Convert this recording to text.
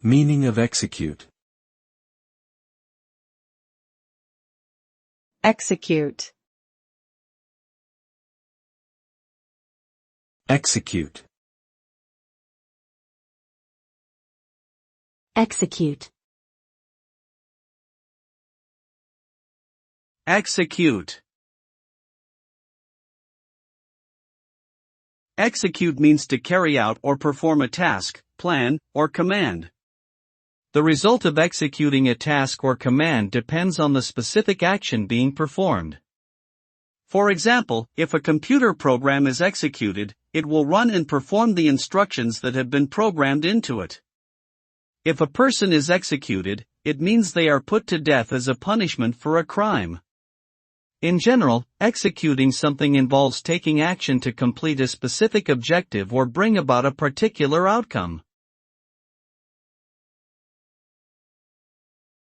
Meaning of execute. Execute. Execute. Execute. Execute. Execute means to carry out or perform a task, plan, or command. The result of executing a task or command depends on the specific action being performed. For example, if a computer program is executed, it will run and perform the instructions that have been programmed into it. If a person is executed, it means they are put to death as a punishment for a crime. In general, executing something involves taking action to complete a specific objective or bring about a particular outcome.